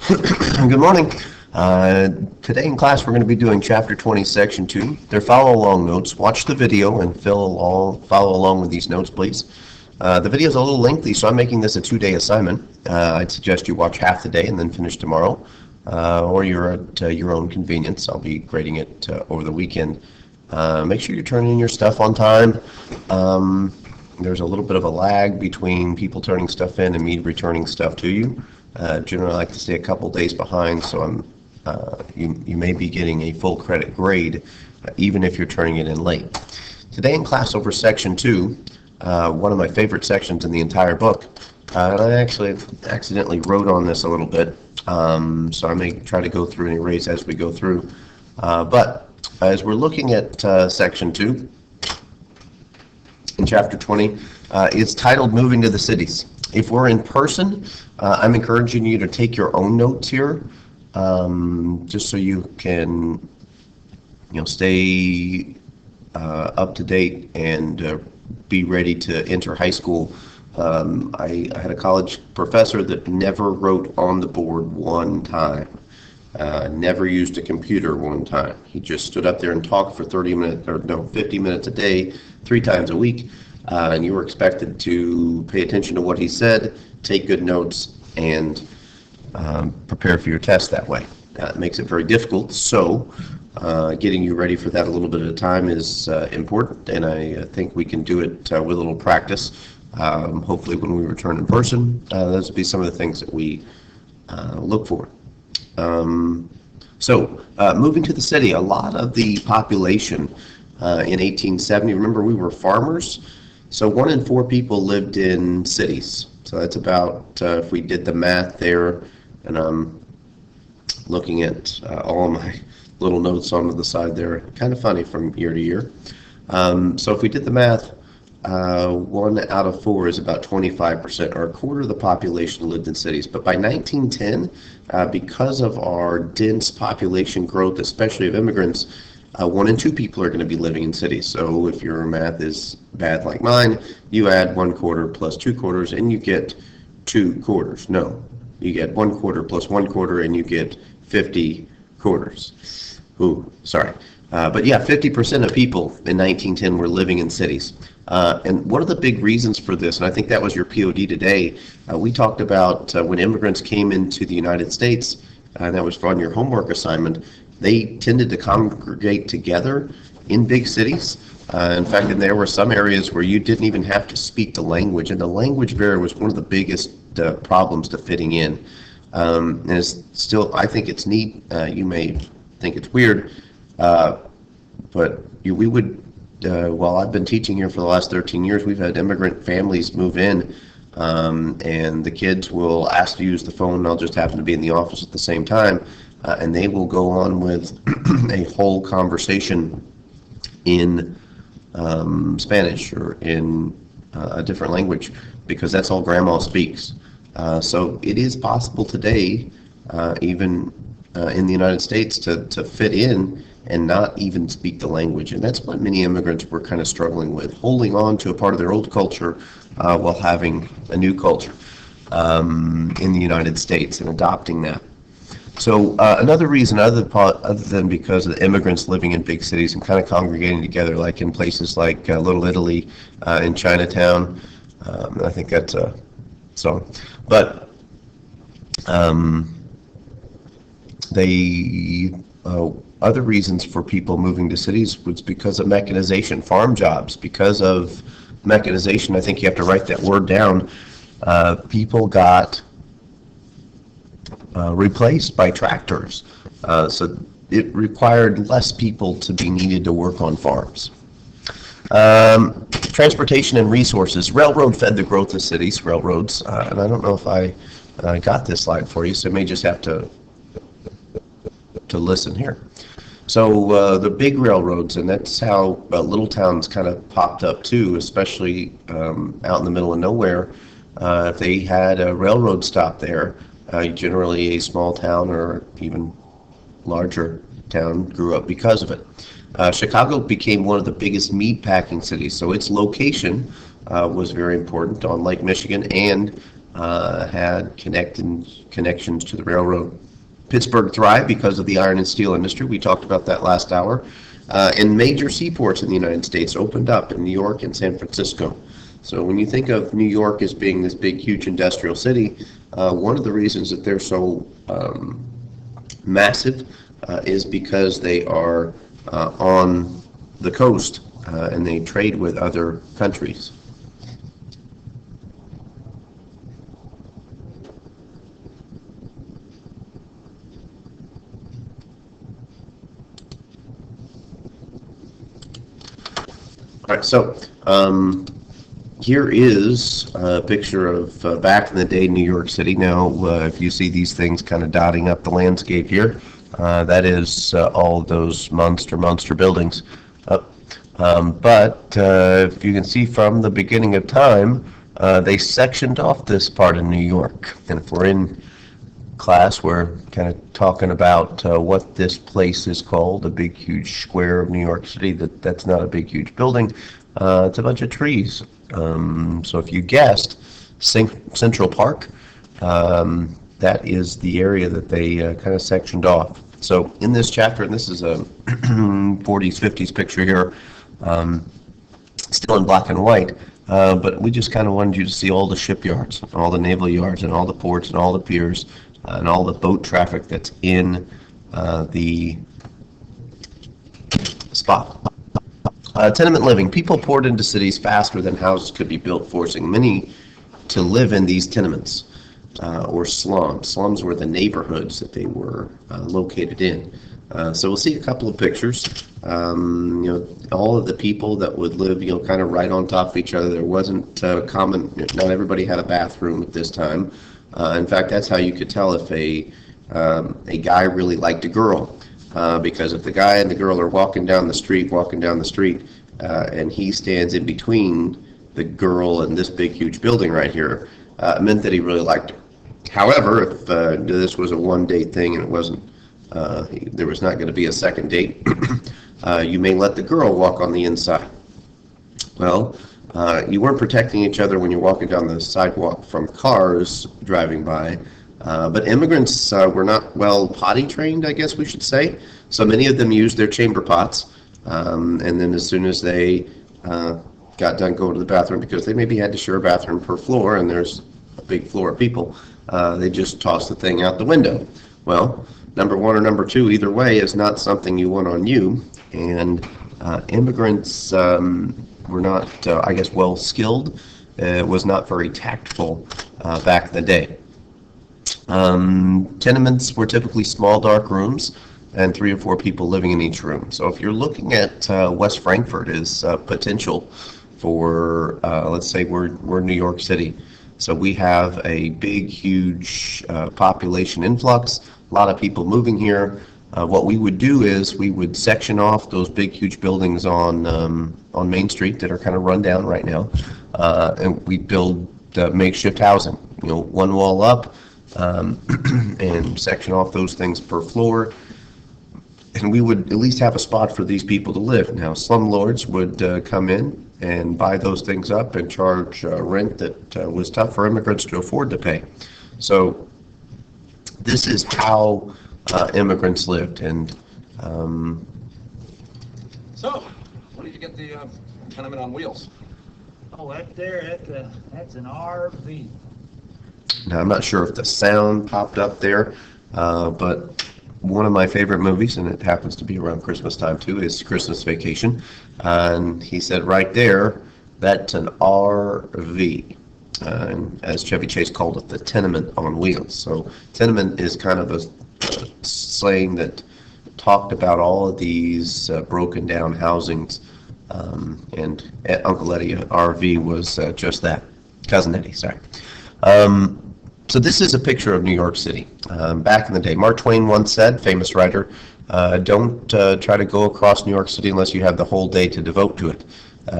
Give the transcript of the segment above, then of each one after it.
Good morning. Today in class we're going to be doing Chapter 20, Section 2. They're follow-along notes. Watch the video and follow along with these notes, please. The video is a little lengthy, so I'm making this a 2-day assignment. I'd suggest you watch half the day and then finish tomorrow, or you're at your own convenience. I'll be grading it over the weekend. Make sure you're turning in your stuff on time. There's a little bit of a lag between people turning stuff in and me returning stuff to you. Generally, I like to stay a couple days behind, so you may be getting a full credit grade, even if you're turning it in late. Today in class over Section 2, one of my favorite sections in the entire book, and I actually accidentally wrote on this a little bit, so I may try to go through and erase as we go through. But as we're looking at Section 2, in Chapter 20, it's titled Moving to the Cities. If we're in person, I'm encouraging you to take your own notes here, just so you can, stay up to date and be ready to enter high school. I had a college professor that never wrote on the board one time, never used a computer one time. He just stood up there and talked for 50 minutes a day, 3 times a week. And you were expected to pay attention to what he said, take good notes, and prepare for your test that way. It makes it very difficult, so getting you ready for that a little bit at a time is important, and I think we can do it with a little practice. Hopefully when we return in person, those will be some of the things that we look for. Moving to the city, a lot of the population in 1870, remember we were farmers, so 1 in 4 people lived in cities. So that's about, if we did the math there, and I'm looking at all of my little notes on the side there, kind of funny from year to year. So if we did the math, 1 out of 4 is about 25%, or a quarter of the population lived in cities. But by 1910, because of our dense population growth, especially of immigrants, 1 in 2 people are going to be living in cities. So if your math is bad like mine, you add 1/4 plus 2/4 and you get 2/4. No, you get 1/4 plus 1/4 and you get 50 quarters. Ooh, sorry. But yeah, 50% of people in 1910 were living in cities. And one of the big reasons for this, and I think that was your POD today, we talked about when immigrants came into the United States, and that was on your homework assignment, they tended to congregate together in big cities. In fact, there were some areas where you didn't even have to speak the language, and the language barrier was one of the biggest problems to fitting in. And it's still, I think it's neat. You may think it's weird, but we would, while I've been teaching here for the last 13 years, we've had immigrant families move in, and the kids will ask to use the phone, and I'll just happen to be in the office at the same time. And they will go on with a whole conversation in Spanish or in a different language, because that's all grandma speaks. So it is possible today, even in the United States, to fit in and not even speak the language. And that's what many immigrants were kind of struggling with, holding on to a part of their old culture while having a new culture in the United States and adopting that. So another reason, other than because of the immigrants living in big cities and kind of congregating together, like in places like Little Italy in Chinatown, I think that's a song. But other reasons for people moving to cities was because of mechanization, farm jobs. Because of mechanization, I think you have to write that word down. People got replaced by tractors, so it required less people to be needed to work on farms. Transportation and resources. Railroad fed the growth of cities, railroads, and I don't know if I got this slide for you, so you may just have to listen here. So the big railroads, and that's how little towns kind of popped up too, especially out in the middle of nowhere. If they had a railroad stop there, generally a small town or even larger town grew up because of it. Chicago became one of the biggest meat packing cities, so its location was very important on Lake Michigan and had connections to the railroad. Pittsburgh thrived because of the iron and steel industry. We talked about that last hour. And major seaports in the United States opened up in New York and San Francisco. So when you think of New York as being this big, huge industrial city, one of the reasons that they're so massive is because they are on the coast and they trade with other countries. All right, so here is a picture of back in the day New York City. Now, if you see these things kind of dotting up the landscape here, that is all those monster buildings. But if you can see from the beginning of time, they sectioned off this part of New York. And if we're in class, we're kind of talking about what this place is called, the big huge square of New York City. That's not a big huge building. It's a bunch of trees. So if you guessed Central Park, that is the area that they kind of sectioned off. So in this chapter, and this is a 40s, 50s picture here, still in black and white, but we just kind of wanted you to see all the shipyards, all the naval yards, and all the ports, and all the piers, and all the boat traffic that's in the spot. Tenement living. People poured into cities faster than houses could be built, forcing many to live in these tenements or slums. Slums were the neighborhoods that they were located in. So we'll see a couple of pictures. All of the people that would live, kind of right on top of each other. There wasn't common. Not everybody had a bathroom at this time. In fact, that's how you could tell if a guy really liked a girl, because if the guy and the girl are walking down the street, and he stands in between the girl and this big huge building right here, it meant that he really liked her. However, if this was a one-date thing and it wasn't, there was not going to be a second date, you may let the girl walk on the inside. Well, you weren't protecting each other when you're walking down the sidewalk from cars driving by, but immigrants were not well potty trained, I guess we should say. So many of them used their chamber pots, and then as soon as they got done going to the bathroom, because they maybe had to share a bathroom per floor, and there's a big floor of people, they just tossed the thing out the window. Well, number one or number two, either way, is not something you want on you, and immigrants were not, I guess, well skilled. It was not very tactful back in the day. Tenements were typically small, dark rooms, and 3 or 4 people living in each room. So if you're looking at West Frankfort as potential for, let's say we're New York City. So we have a big, huge population influx, a lot of people moving here. What we would do is we would section off those big, huge buildings on Main Street that are kind of run down right now, and we build makeshift housing. One wall up, and section off those things per floor, and we would at least have a spot for these people to live. Now, slumlords would come in and buy those things up and charge rent that was tough for immigrants to afford to pay. So this is how immigrants lived. And so, what did you get the tenement on wheels? Oh, that there, that's an RV. now I'm not sure if the sound popped up there, but one of my favorite movies, and it happens to be around Christmas time too, is Christmas Vacation. And he said right there, that's an RV. And as Chevy Chase called it, the tenement on wheels. So tenement is kind of a slang that talked about all of these broken down housings. And Uncle Eddie RV was just that. Cousin Eddie, sorry. So this is a picture of New York City. Back in the day, Mark Twain once said, famous writer, don't try to go across New York City unless you have the whole day to devote to it.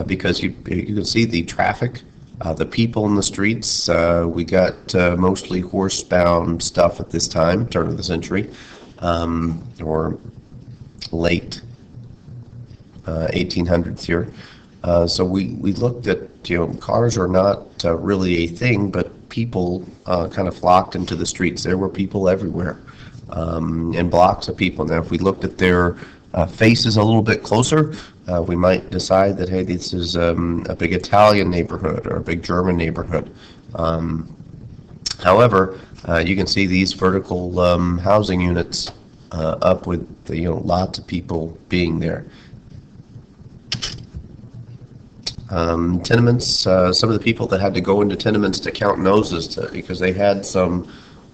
Because you can see the traffic, the people in the streets. We got mostly horse-bound stuff at this time, turn of the century, or late 1800s here. So we looked at, cars are not really a thing, but people kind of flocked into the streets. There were people everywhere, and blocks of people. Now, if we looked at their faces a little bit closer, we might decide that, hey, this is a big Italian neighborhood or a big German neighborhood. However, you can see these vertical housing units up with lots of people being there. Tenements, some of the people that had to go into tenements to count noses because they had some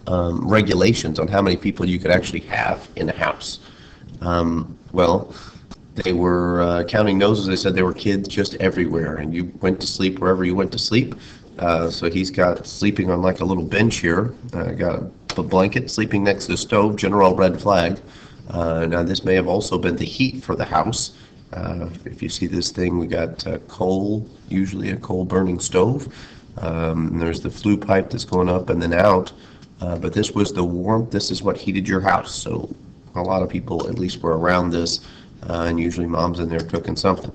regulations on how many people you could actually have in a house. Well, they were counting noses. They said there were kids just everywhere, and you went to sleep wherever you went to sleep. So he's got sleeping on like a little bench here. Got a blanket, sleeping next to the stove, general red flag. Now this may have also been the heat for the house. If you see this thing, we got coal, usually a coal burning stove. There's the flue pipe that's going up and then out. But this was the warmth. This is what heated your house. So a lot of people at least were around this, and usually mom's in there cooking something.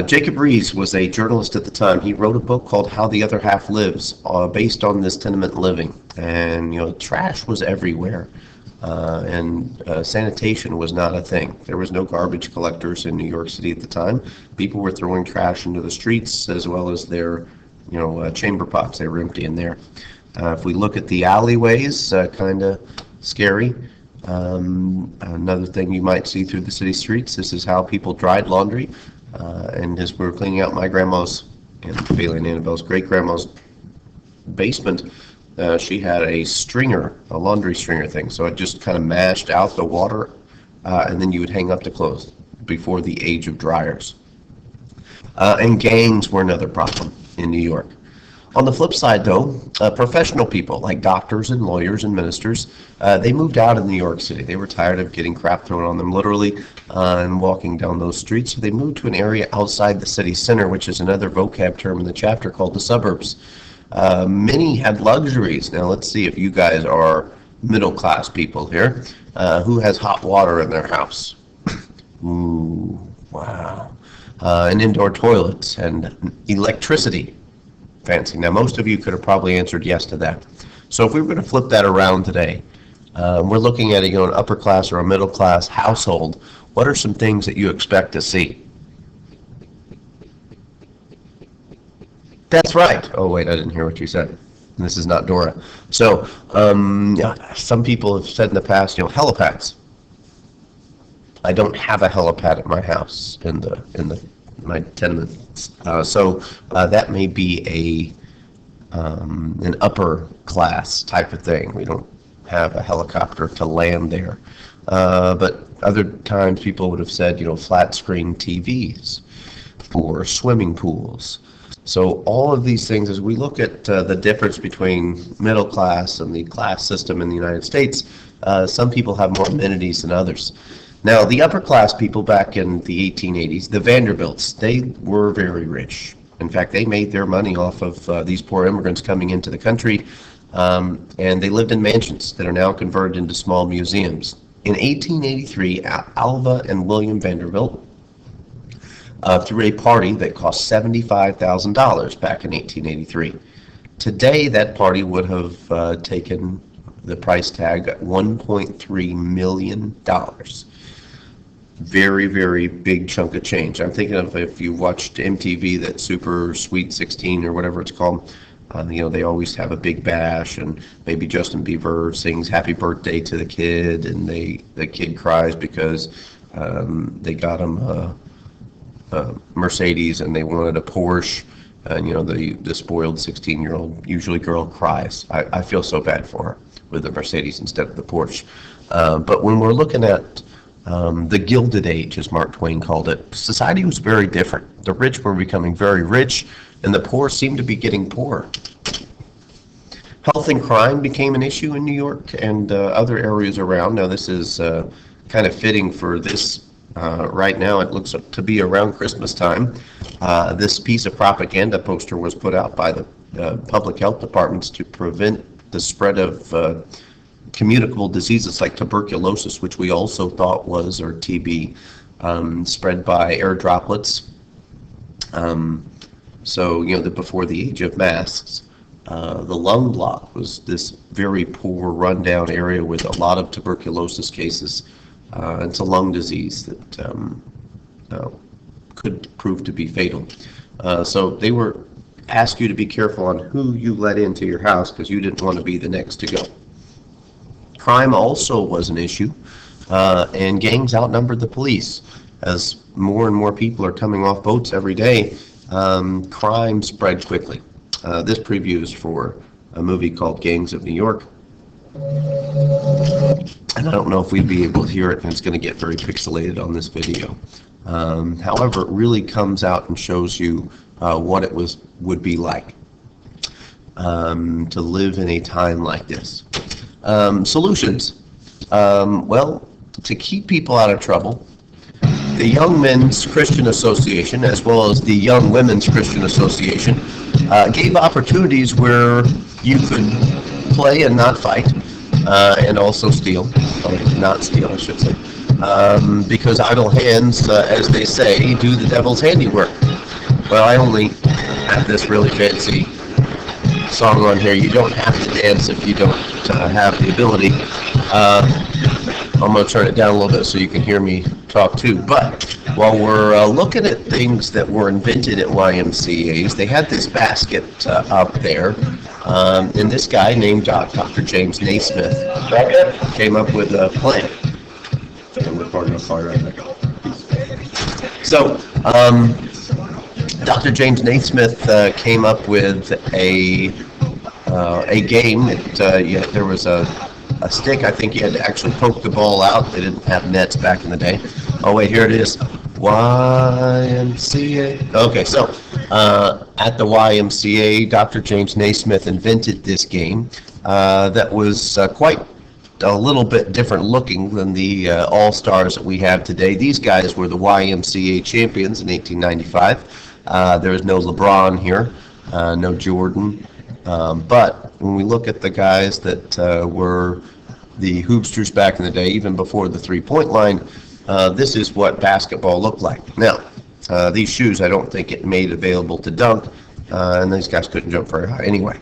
Jacob Riis was a journalist at the time. He wrote a book called How the Other Half Lives, based on this tenement living. And trash was everywhere, and sanitation was not a thing. There was no garbage collectors in New York City at the time. People were throwing trash into the streets as well as their chamber pots. They were empty in there. If we look at the alleyways, kind of scary. Another thing you might see through the city streets, this is how people dried laundry. And as we were cleaning out my grandma's and Bailey and Annabelle's great-grandma's basement, she had a laundry stringer thing. So it just kind of mashed out the water, and then you would hang up the clothes before the age of dryers. And gangs were another problem in New York. On the flip side, though, professional people like doctors and lawyers and ministers, they moved out of New York City. They were tired of getting crap thrown on them literally and walking down those streets. So they moved to an area outside the city center, which is another vocab term in the chapter called the suburbs. Many had luxuries. Now let's see if you guys are middle class people here. Who has hot water in their house? Ooh, wow. And indoor toilets and electricity. Fancy. Now, most of you could have probably answered yes to that. So if we were going to flip that around today, we're looking at an upper class or a middle class household. What are some things that you expect to see? That's right. Oh, wait, I didn't hear what you said. This is not Dora. So some people have said in the past, helipads. I don't have a helipad at my house in my tenement. So that may be an upper class type of thing. We don't have a helicopter to land there. But other times people would have said, flat screen TVs for swimming pools. So all of these things, as we look at the difference between middle class and the class system in the United States, some people have more amenities than others. Now, the upper class people back in the 1880s, the Vanderbilts, they were very rich. In fact, they made their money off of these poor immigrants coming into the country, and they lived in mansions that are now converted into small museums. In 1883, Alva and William Vanderbilt threw a party that cost $75,000 back in 1883. Today, that party would have taken the price tag at $1.3 million. Very, very big chunk of change. I'm thinking of if you watched MTV, that Super Sweet 16 or whatever it's called. They always have a big bash, and maybe Justin Bieber sings "Happy Birthday" to the kid, and the kid cries because they got him a Mercedes and they wanted a Porsche, and the spoiled 16-year-old, usually girl, cries. I feel so bad for her with the Mercedes instead of the Porsche. But when we're looking at the Gilded Age, as Mark Twain called it, society was very different. The rich were becoming very rich, and the poor seemed to be getting poorer. Health and crime became an issue in New York and other areas around. Now, this is kind of fitting for this. Right now, it looks to be around Christmas time. This piece of propaganda poster was put out by the public health departments to prevent the spread of communicable diseases like tuberculosis, which we also thought was, or TB, spread by air droplets. Before the age of masks. The lung block was this very poor, rundown area with a lot of tuberculosis cases. It's a lung disease that could prove to be fatal. So they were asked you to be careful on who you let into your house because you didn't want to be the next to go. Crime also was an issue, and gangs outnumbered the police. As more and more people are coming off boats every day, crime spread quickly. This preview is for a movie called Gangs of New York. And I don't know if we'd be able to hear it, and it's going to get very pixelated on this video. However, it really comes out and shows you what it would be like to live in a time like this. Solutions. Well, to keep people out of trouble, the Young Men's Christian Association, as well as the Young Women's Christian Association, gave opportunities where you could play and not fight, and also steal, or not steal, I should say, because idle hands, as they say, do the devil's handiwork. Well, I only have this really fancy song on here. You don't have to dance if you don't have the ability. I'm going to turn it down a little bit so you can hear me talk too. But while we're looking at things that were invented at YMCA's, they had this basket up there, and this guy named Dr. James Naismith came up with a plan. I'm recording a car right now. So, Dr. James Naismith came up with a game. There was a stick. I think you had to actually poke the ball out. They didn't have nets back in the day. Oh wait, here it is. YMCA. Okay, so at the YMCA, Dr. James Naismith invented this game that was quite a little bit different looking than the All-Stars that we have today. These guys were the YMCA champions in 1895. There's no LeBron here, no Jordan. But when we look at the guys that were the hoopsters back in the day, even before the three-point line, this is what basketball looked like. Now, these shoes I don't think it made available to dunk, and these guys couldn't jump very high anyway,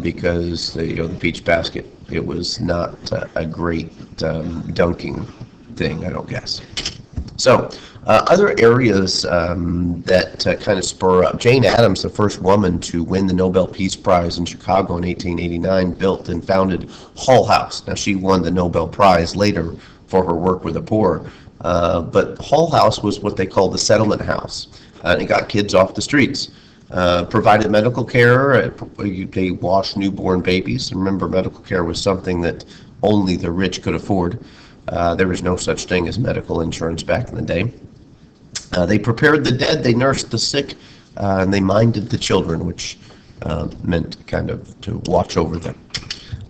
because the beach basket, it was not a great dunking thing, I don't guess. So, other areas that kind of spur up. Jane Addams, the first woman to win the Nobel Peace Prize in Chicago in 1889, built and founded Hull House. Now, she won the Nobel Prize later for her work with the poor, but Hull House was what they called the settlement house. It got kids off the streets. Provided medical care. They washed newborn babies. Remember, medical care was something that only the rich could afford. There was no such thing as medical insurance back in the day. They prepared the dead, they nursed the sick, and they minded the children, which meant kind of to watch over them.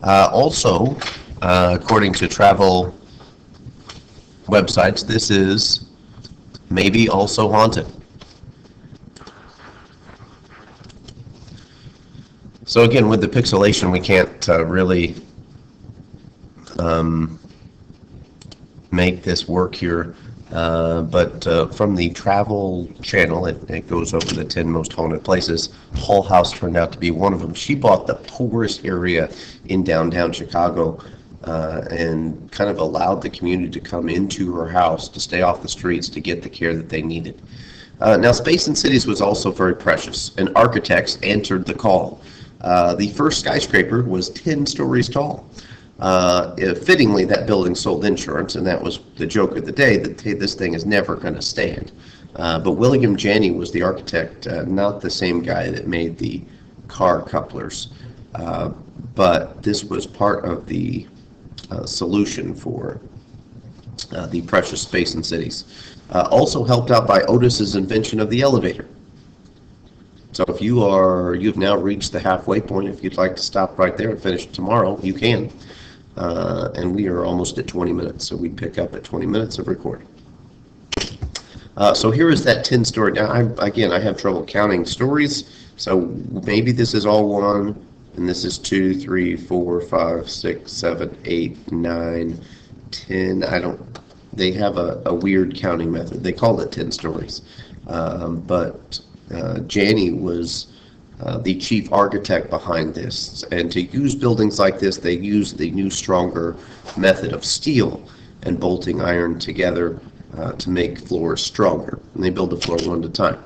Also, according to travel websites, this is maybe also haunted. So again, with the pixelation, we can't really make this work here, but from the travel channel, it goes over the 10 most haunted places. Hull House turned out to be one of them. She bought the poorest area in downtown Chicago and kind of allowed the community to come into her house to stay off the streets to get the care that they needed. Now, space in cities was also very precious, and architects answered the call. The first skyscraper was 10 stories tall. Fittingly, that building sold insurance, and that was the joke of the day, that hey, this thing is never going to stand. But William Janney was the architect, not the same guy that made the car couplers. But this was part of the solution for the precious space in cities. Also helped out by Otis's invention of the elevator. So if you've now reached the halfway point, if you'd like to stop right there and finish tomorrow, you can. And we are almost at 20 minutes, so we pick up at 20 minutes of recording. So here is that 10-story. Now, I have trouble counting stories, so maybe this is all one, and this is 2, 3, 4, 5, 6, 7, 8, 9, 10. They have a weird counting method. They call it 10 stories. But Janney was the chief architect behind this. And to use buildings like this, they use the new, stronger method of steel and bolting iron together to make floors stronger. And they build the floor one at a time.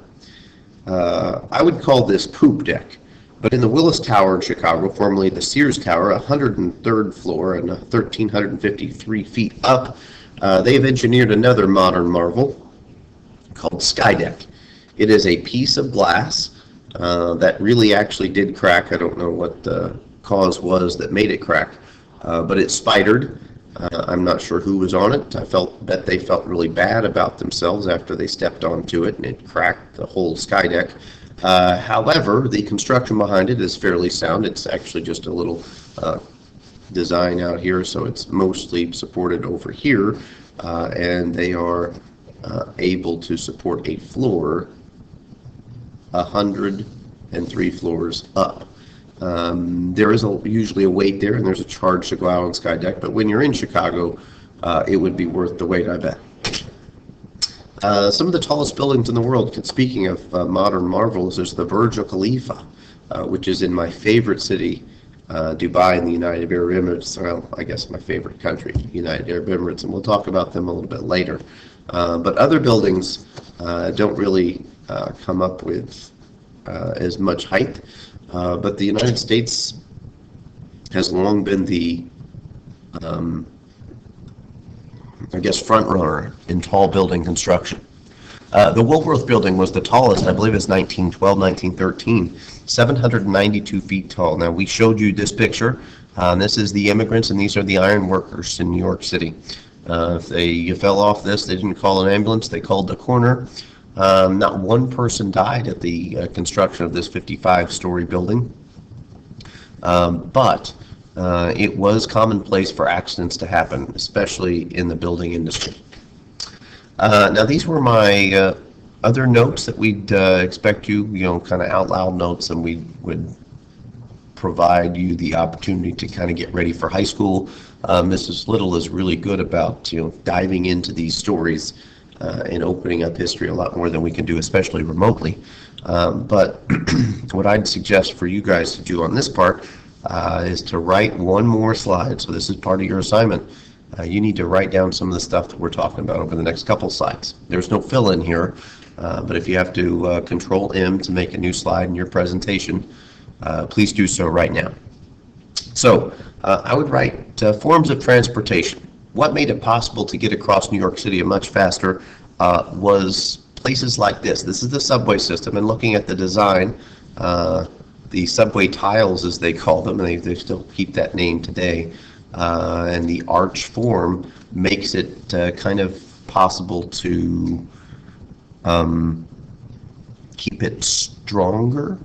I would call this poop deck. But in the Willis Tower in Chicago, formerly the Sears Tower, 103rd floor and 1,353 feet up, they've engineered another modern marvel called Skydeck. It is a piece of glass that really actually did crack. I don't know what the cause was that made it crack, but it spidered. I'm not sure who was on it. Bet they felt really bad about themselves after they stepped onto it, and it cracked the whole Skydeck. However, the construction behind it is fairly sound. It's actually just a little design out here, so it's mostly supported over here, and they are able to support a floor 103 floors up. There is usually a wait there, and there's a charge to go out on Skydeck, but when you're in Chicago, it would be worth the wait, I bet. Some of the tallest buildings in the world, speaking of modern marvels, is the Burj Khalifa, which is in my favorite city, Dubai in the United Arab Emirates. Well, I guess my favorite country, United Arab Emirates, and we'll talk about them a little bit later. But other buildings don't really come up with as much height, but the United States has long been the I guess, front runner in tall building construction. The Woolworth Building was the tallest, I believe it's 1912, 1913, 792 feet tall. Now, we showed you this picture. This is the immigrants, and these are the iron workers in New York City. If you fell off this, they didn't call an ambulance, they called the coroner. Not one person died at the construction of this 55-story building, but it was commonplace for accidents to happen, especially in the building industry. Now, these were my other notes that we'd expect you, kind of out loud notes, and we would provide you the opportunity to kind of get ready for high school. Mrs. Little is really good about, diving into these stories and opening up history a lot more than we can do, especially remotely. But what I'd suggest for you guys to do on this part is to write one more slide. So this is part of your assignment. You need to write down some of the stuff that we're talking about over the next couple slides. There's no fill in here, but if you have to Control M to make a new slide in your presentation, please do so right now. So I would write forms of transportation. What made it possible to get across New York City much faster was places like this. This is the subway system, and looking at the design, the subway tiles, as they call them, and they still keep that name today, and the arch form makes it kind of possible to keep it stronger.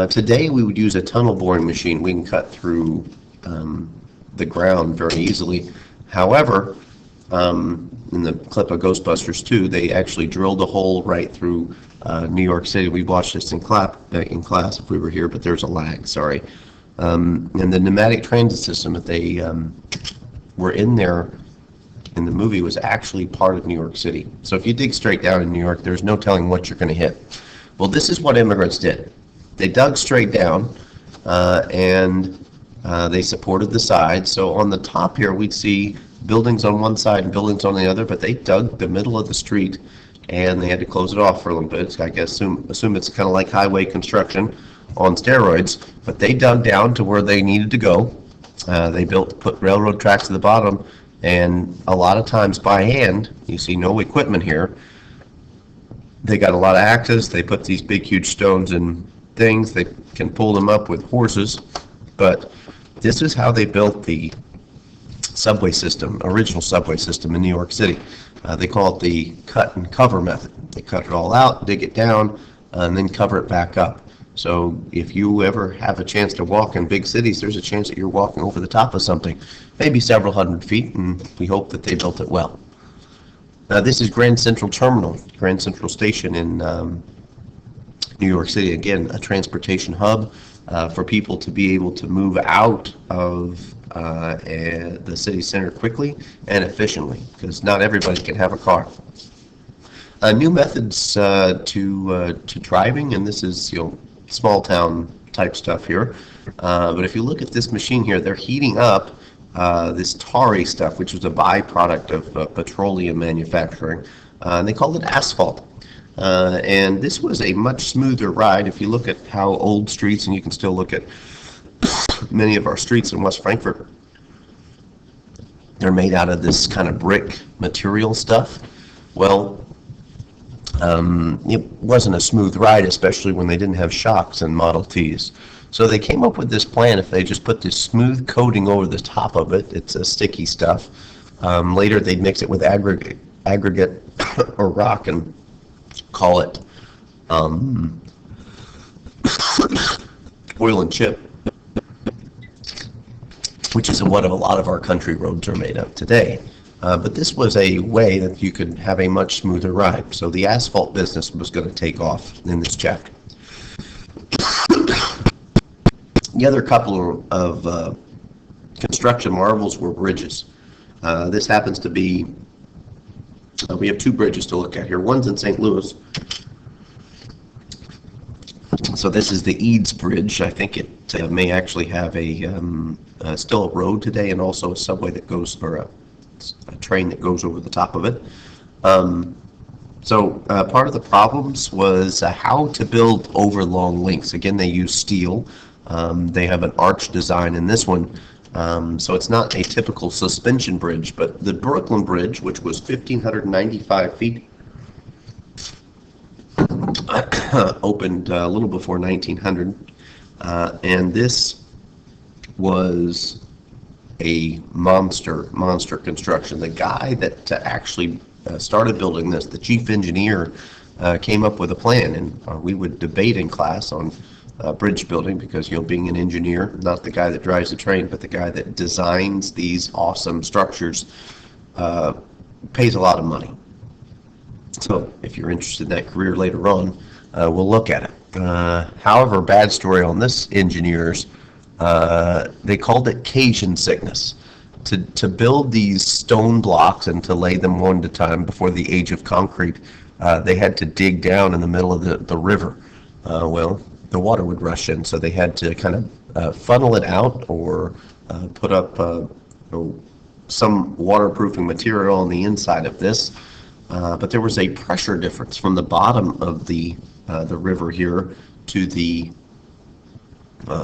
Today we would use a tunnel boring machine. We can cut through the ground very easily. However, in the clip of Ghostbusters 2, they actually drilled a hole right through New York City. We watched this in class if we were here, but there's a lag, sorry. And the pneumatic transit system that they were in there in the movie was actually part of New York City. So if you dig straight down in New York, there's no telling what you're going to hit. Well, this is what immigrants did. They dug straight down, and they supported the sides. So on the top here, we'd see buildings on one side and buildings on the other, but they dug the middle of the street, and they had to close it off for a little bit. I guess assume it's kind of like highway construction on steroids, but they dug down to where they needed to go. They put railroad tracks at the bottom, and a lot of times by hand. You see no equipment here. They got a lot of axes. They put these big, huge stones in things. They can pull them up with horses, but this is how they built the subway system, original subway system in New York City. They call it the cut and cover method. They cut it all out, dig it down, and then cover it back up. So if you ever have a chance to walk in big cities, there's a chance that you're walking over the top of something, maybe several hundred feet, and we hope that they built it well. This is Grand Central Terminal, Grand Central Station in New York City. Again, a transportation hub for people to be able to move out of the city center quickly and efficiently, because not everybody can have a car. New methods to driving, and this is small town type stuff here. But if you look at this machine here, they're heating up this tarry stuff, which was a byproduct of petroleum manufacturing, and they called it asphalt. And this was a much smoother ride. If you look at how old streets, and you can still look at many of our streets in West Frankfurt, they're made out of this kind of brick material stuff. Well, it wasn't a smooth ride, especially when they didn't have shocks in Model Ts. So they came up with this plan. If they just put this smooth coating over the top of it, it's a sticky stuff. Later they'd mix it with aggregate or rock and call it oil and chip, which is what a lot of our country roads are made of today. But this was a way that you could have a much smoother ride. So the asphalt business was going to take off in this chapter. The other couple of construction marvels were bridges. This happens to be, we have two bridges to look at here. One's in St. Louis. So this is the Eads Bridge. I think it may actually have still a road today, and also a subway that goes, or a train that goes over the top of it. So part of the problems was how to build overlong links. Again, they use steel. They have an arch design in this one. So it's not a typical suspension bridge, but the Brooklyn Bridge, which was 1,595 feet, opened a little before 1900, and this was a monster construction. The guy that actually started building this, the chief engineer, came up with a plan, and we would debate in class on bridge building, because being an engineer, not the guy that drives the train, but the guy that designs these awesome structures, pays a lot of money. So if you're interested in that career later on, we'll look at it. However, bad story on this engineers, they called it Cajun sickness. To build these stone blocks and to lay them one at a time before the age of concrete, they had to dig down in the middle of the river. Well, the water would rush in, so they had to kind of funnel it out, or put up some waterproofing material on the inside of this. But there was a pressure difference from the bottom of the river here to the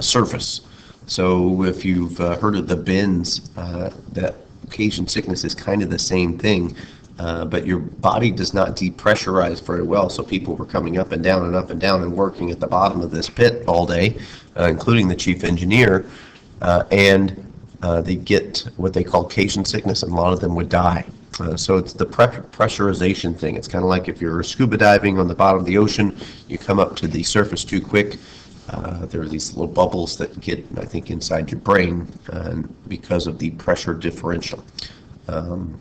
surface. So if you've heard of the bends, that Cajun sickness is kind of the same thing, but your body does not depressurize very well. So people were coming up and down and up and down and working at the bottom of this pit all day, including the chief engineer, and they get what they call Cajun sickness, and a lot of them would die. So it's the pressurization thing. It's kind of like if you're scuba diving on the bottom of the ocean, you come up to the surface too quick. There are these little bubbles that get, I think, inside your brain because of the pressure differential.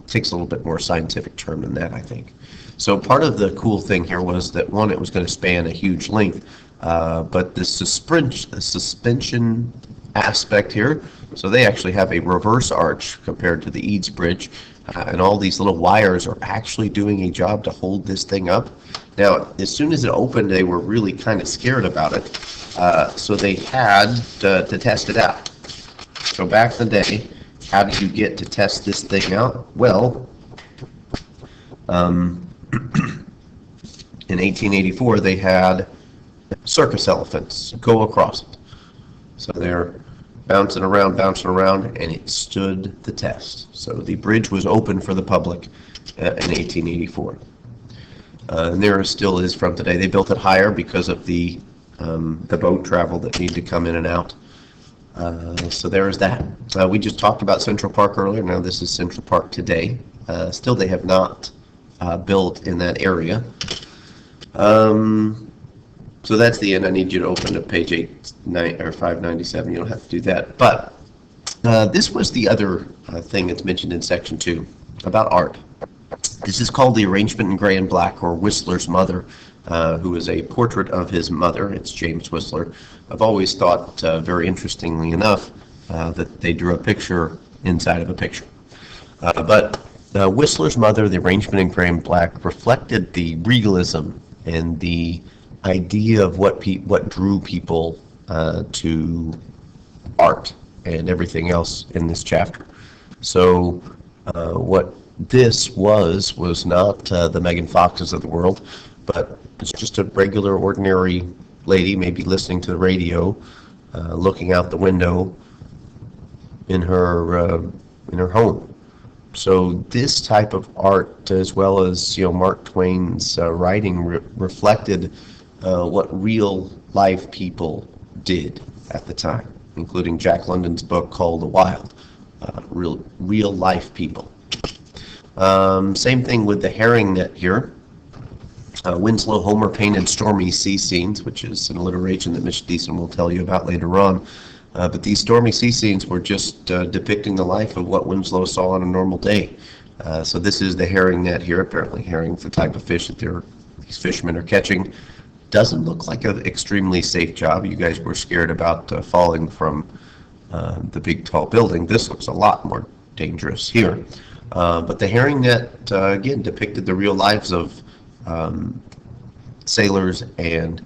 Takes a little bit more scientific term than that, I think. So part of the cool thing here was that, one, it was going to span a huge length, but the suspension aspect here, so they actually have a reverse arch compared to the Eads Bridge, and all these little wires are actually doing a job to hold this thing up. Now, as soon as it opened, they were really kind of scared about it, so they had to test it out. So back in the day, how did you get to test this thing out? Well, in 1884, they had circus elephants go across it. So they're bouncing around, and it stood the test. So the bridge was open for the public in 1884. And there still is from today. They built it higher because of the boat travel that need to come in and out. So there is that. We just talked about Central Park earlier. Now this is Central Park today. Still, they have not built in that area. So that's the end. I need you to open to page 597. You don't have to do that. But this was the other thing that's mentioned in section 2 about art. This is called the arrangement in gray and black, or Whistler's Mother, who is a portrait of his mother. It's James Whistler. I've always thought, very interestingly enough, that they drew a picture inside of a picture. But Whistler's Mother, the arrangement in gray and black, reflected the regalism and the idea of what drew people to art and everything else in this chapter. So what this was not the Megan Foxes of the world, but it's just a regular, ordinary lady, maybe listening to the radio, looking out the window in her home. So this type of art, as well as Mark Twain's writing, reflected what real life people did at the time, including Jack London's book called The Wild, real life people. Same thing with the herring net here. Winslow Homer painted stormy sea scenes, which is an alliteration that Mitch Deason will tell you about later on. But these stormy sea scenes were just depicting the life of what Winslow saw on a normal day. So this is the herring net here. Apparently herring's the type of fish that these fishermen are catching. Doesn't look like an extremely safe job. You guys were scared about falling from the big tall building. This looks a lot more dangerous here. But the herring net, again, depicted the real lives of sailors and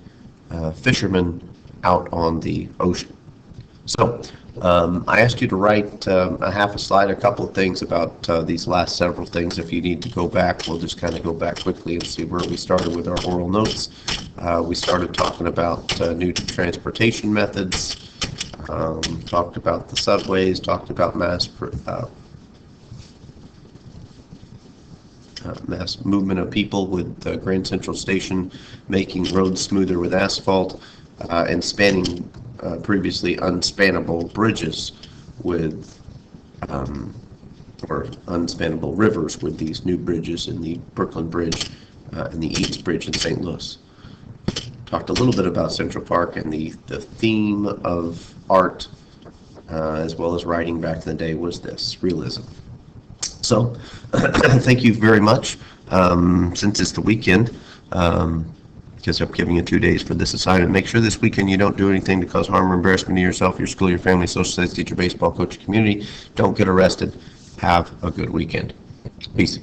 fishermen out on the ocean. So I asked you to write a half a slide, a couple of things about these last several things. If you need to go back, we'll just kind of go back quickly and see where we started with our oral notes. We started talking about new transportation methods, talked about the subways, talked about mass movement of people with Grand Central Station making roads smoother with asphalt, and spanning previously unspannable bridges with, or unspannable rivers with these new bridges in the Brooklyn Bridge and the Eads Bridge in St. Louis. Talked a little bit about Central Park and the theme of art as well as writing back in the day was this, realism. So thank you very much. Since it's the weekend, because I'm giving you 2 days for this assignment, make sure this weekend you don't do anything to cause harm or embarrassment to yourself, your school, your family, social studies teacher, baseball coach, your community. Don't get arrested. Have a good weekend. Peace.